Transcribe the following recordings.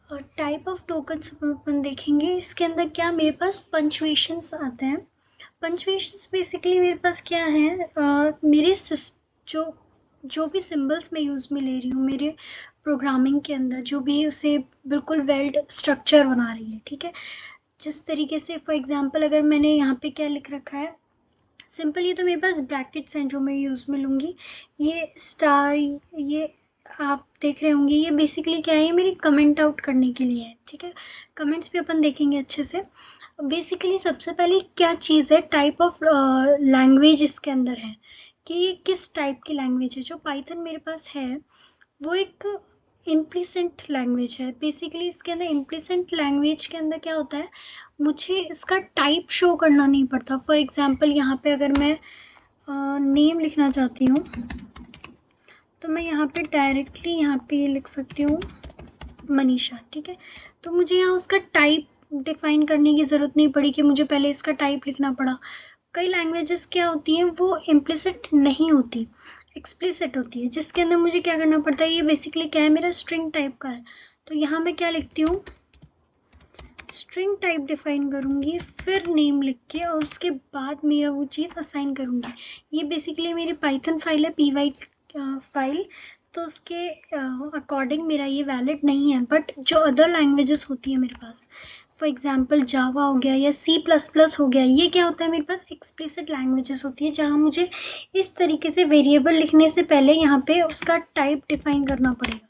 Type of tokens अपन देखेंगे। इसके अंदर क्या मेरे पास पंचुएशंस आते हैं। पंचुएशंस बेसिकली मेरे पास क्या है, मेरे जो भी सिंबल्स मैं यूज़ में ले रही हूँ मेरे प्रोग्रामिंग के अंदर, जो भी उसे बिल्कुल वेल स्ट्रक्चर बना रही है, ठीक है। जिस तरीके से फॉर एग्जांपल अगर मैंने यहाँ पे क्या लिख रखा है, सिंपल ये तो मेरे पास ब्रैकेट्स हैं जो मैं यूज़ में लूँगी। ये स्टार, ये आप देख रहे होंगे, ये बेसिकली क्या है, ये मेरी कमेंट आउट करने के लिए है, ठीक है। कमेंट्स भी अपन देखेंगे अच्छे से। बेसिकली सबसे पहले क्या चीज़ है, टाइप ऑफ लैंग्वेज इसके अंदर है कि ये किस टाइप की लैंग्वेज है। जो पाइथन मेरे पास है वो एक इम्प्लिसेंट लैंग्वेज है। बेसिकली इसके अंदर इम्प्लिसेंट लैंग्वेज के अंदर क्या होता है, मुझे इसका टाइप शो करना नहीं पड़ता। फॉर एग्जांपल यहाँ पे अगर मैं नेम लिखना चाहती हूँ तो मैं यहाँ पे डायरेक्टली यहाँ पे लिख सकती हूँ मनीषा, ठीक है। तो मुझे यहाँ उसका टाइप डिफाइन करने की ज़रूरत नहीं पड़ी कि मुझे पहले इसका टाइप लिखना पड़ा। कई लैंग्वेजेस क्या होती हैं, वो इम्प्लिसिट नहीं होती, एक्सप्लिसिट होती है, जिसके अंदर मुझे क्या करना पड़ता है, ये बेसिकली क्या है, मेरा स्ट्रिंग टाइप का है। तो यहाँ मैं क्या लिखती हूँ, स्ट्रिंग टाइप डिफाइन करूँगी, फिर नेम लिख के और उसके बाद मेरा वो चीज़ असाइन करूँगी। ये बेसिकली मेरी पाइथन फाइल है, py फाइल, तो उसके अकॉर्डिंग मेरा ये वैलिड नहीं है। बट जो अदर लैंग्वेजेस होती है मेरे पास, फॉर एग्जांपल जावा हो गया या C++ हो गया, ये क्या होता है, मेरे पास एक्सप्लिसिट लैंग्वेजेस होती है जहाँ मुझे इस तरीके से वेरिएबल लिखने से पहले यहाँ पे उसका टाइप डिफाइन करना पड़ेगा,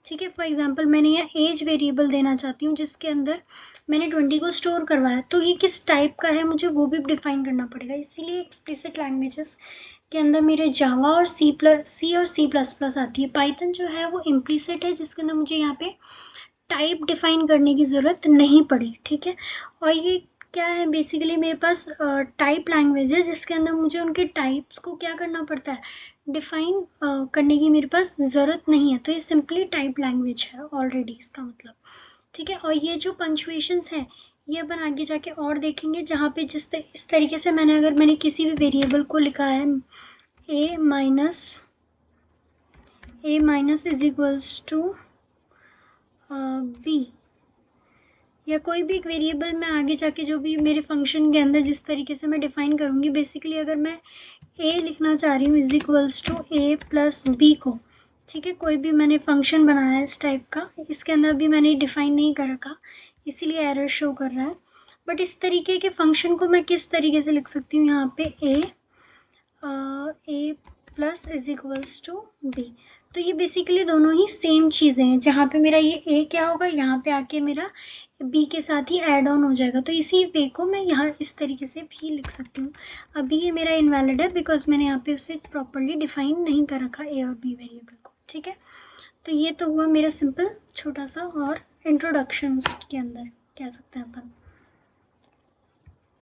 ठीक है। फॉर एग्जांपल मैंने यहाँ एज वेरिएबल देना चाहती हूँ जिसके अंदर मैंने 20 को स्टोर करवाया, तो ये किस टाइप का है मुझे वो भी डिफाइन करना पड़ेगा। इसीलिए एक्सप्लिसिट लैंग्वेजेस के अंदर मेरे जावा और C और C++ आती है। पाइथन जो है वो इम्प्लिसिट है, जिसके अंदर मुझे यहाँ पे टाइप डिफाइन करने की ज़रूरत नहीं पड़ी, ठीक है। और ये क्या है, बेसिकली मेरे पास टाइप लैंग्वेज है जिसके अंदर मुझे उनके टाइप्स को क्या करना पड़ता है, डिफाइन करने की मेरे पास ज़रूरत नहीं है। तो ये सिंपली टाइप लैंग्वेज है ऑलरेडी, इसका मतलब, ठीक है। और ये जो पंचुएशंस हैं ये अपन आगे जाके और देखेंगे, जहाँ पे इस तरीके से अगर मैंने किसी भी वेरिएबल को लिखा है a minus is equals to b, या कोई भी एक वेरिएबल मैं आगे जाके जो भी मेरे फंक्शन के अंदर जिस तरीके से मैं डिफाइन करूँगी, बेसिकली अगर मैं a लिखना चाह रही हूँ is equals to a plus b को, ठीक है। कोई भी मैंने फंक्शन बनाया है इस टाइप का, इसके अंदर भी मैंने डिफाइन नहीं कर रखा, इसीलिए एरर शो कर रहा है। बट इस तरीके के फंक्शन को मैं किस तरीके से लिख सकती हूँ, यहाँ पे a plus is equals to b। तो ये बेसिकली दोनों ही सेम चीज़ें हैं, जहाँ पे मेरा ये a क्या होगा, यहाँ पे आके मेरा b के साथ ही ऐड ऑन हो जाएगा। तो इसी वे को मैं यहाँ इस तरीके से भी लिख सकती हूँ। अभी ये मेरा इनवैलिड है बिकॉज मैंने यहाँ पे उसे प्रॉपरली डिफाइन नहीं कर रखा a और b वेरिएबल को, ठीक है। तो ये तो हुआ मेरा सिंपल छोटा सा और इंट्रोडक्शन के अंदर कह सकते हैं अपन।